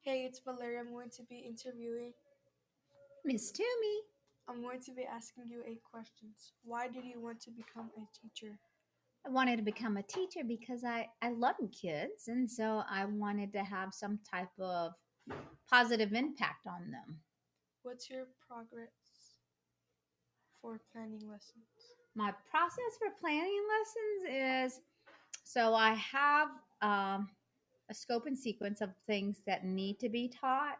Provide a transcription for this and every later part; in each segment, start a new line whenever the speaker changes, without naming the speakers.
Hey, it's Valeria. I'm going to be interviewing.
Miss Toomey.
I'm going to be asking you 8 questions. Why did you want to become a teacher?
I wanted to become a teacher because I love kids, and so I wanted to have some type of positive impact on them.
What's your progress for planning lessons?
My process for planning lessons is so I have a scope and sequence of things that need to be taught,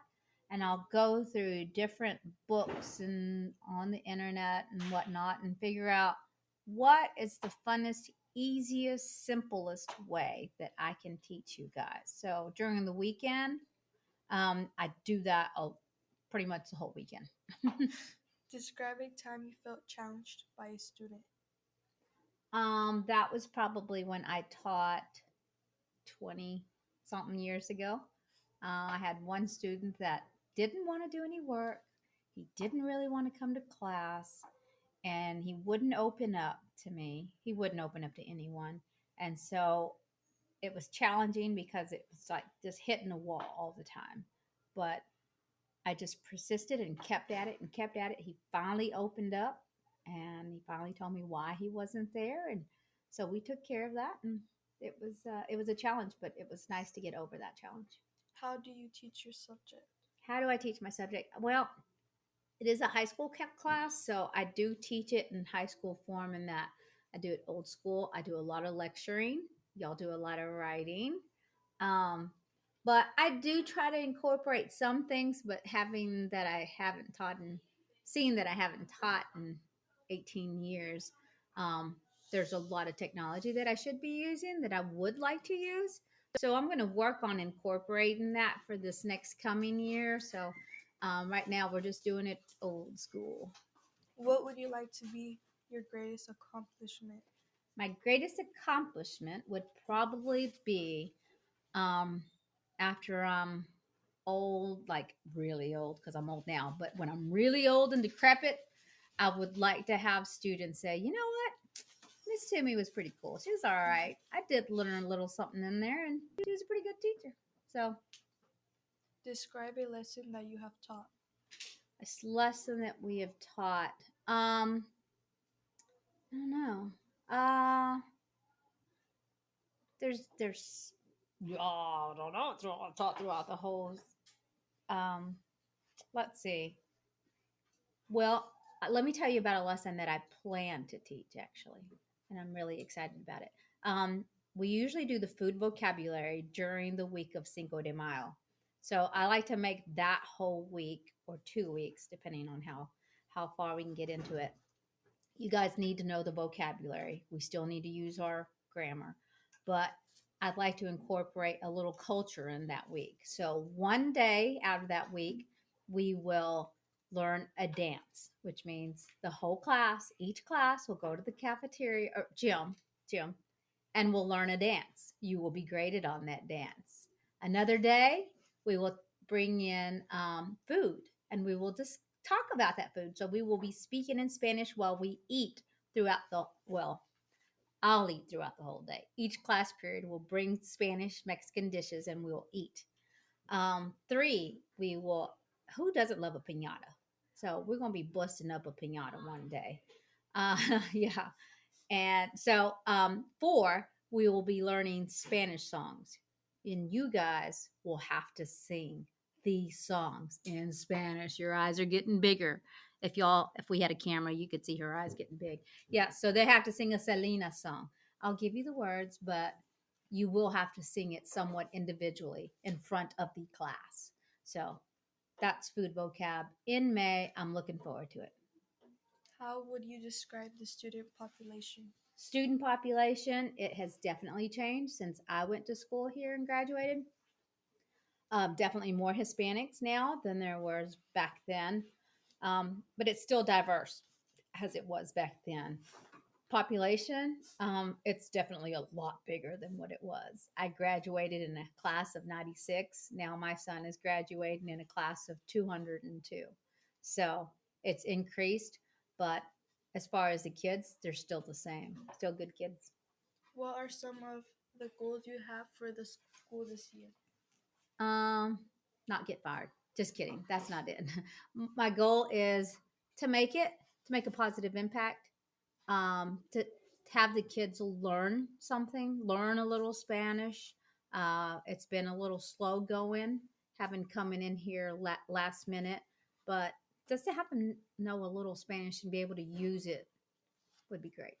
and I'll go through different books and on the internet and whatnot and figure out what is the funnest, easiest, simplest way that I can teach you guys. So during the weekend, I do that pretty much the whole weekend.
Describe a time you felt challenged by a student.
That was probably when I taught 20 something years ago. I had one student that didn't want to do any work. He didn't really want to come to class and he wouldn't open up to me. He wouldn't open up to anyone. And so it was challenging because it was like just hitting a wall all the time. But I just persisted and kept at it and kept at it. He finally opened up and he finally told me why he wasn't there. And so we took care of that. And it was a challenge, but it was nice to get over that challenge.
How do you teach your subject?
How do I teach my subject? Well, it is a high school class, so I do teach it in high school form in that I do it old school. I do a lot of lecturing. Y'all do a lot of writing. Um, but I do try to incorporate some things, but having that I haven't taught and seeing that I haven't taught in 18 years, um, there's a lot of technology that I should be using that I would like to use. So I'm going to work on incorporating that for this next coming year. So right now we're just doing it old school.
What would you like to be your greatest accomplishment?
My greatest accomplishment would probably be um, after I'm old, like really old, because I'm old now, but when I'm really old and decrepit, I would like to have students say, you know what? Miss Timmy was pretty cool. She was all right. I did learn a little something in there, and she was a pretty good teacher. So,
Describe a lesson that you have taught.
a lesson that we have taught. Um, I don't know. There's I don't know. Taught throughout the whole. Um, let's see. Well, let me tell you about a lesson that I plan to teach actually, and I'm really excited about it. Um, we usually do the food vocabulary during the week of Cinco de Mayo. So I like to make that whole week or 2 weeks, depending on how far we can get into it. You guys need to know the vocabulary. We still need to use our grammar, but I'd like to incorporate a little culture in that week. So one day out of that week, we will learn a dance, which means the whole class, each class will go to the cafeteria or gym, and we'll learn a dance. You will be graded on that dance. Another day, we will bring in food and we will just talk about that food. So we will be speaking in Spanish while we eat throughout well, I'll eat throughout the whole day. Each class period will bring Spanish, Mexican dishes and we'll eat. Three, we will, who doesn't love a pinata? So we're going to be busting up a pinata one day. Yeah. And so, four, we will be learning Spanish songs. And you guys will have to sing these songs in Spanish. Your eyes are getting bigger. If we had a camera, you could see her eyes getting big. Yeah, so they have to sing a Selena song. I'll give you the words, but you will have to sing it somewhat individually in front of the class. So that's food vocab in May. I'm looking forward to it.
How would you describe the student population?
Student population, it has definitely changed since I went to school here and graduated. Definitely more Hispanics now than there was back then, but it's still diverse as it was back then. Population, it's definitely a lot bigger than what it was. I graduated in a class of 96. Now my son is graduating in a class of 202. So it's increased, but as far as the kids, they're still the same, still good kids.
What are some of the goals you have for the school this year?
Um, not get fired. Just kidding. That's not it. My goal is to make it, to make a positive impact, to have the kids learn something, learn a little Spanish. It's been a little slow going, having coming in here last minute, but just to have them know a little Spanish and be able to use it would be great.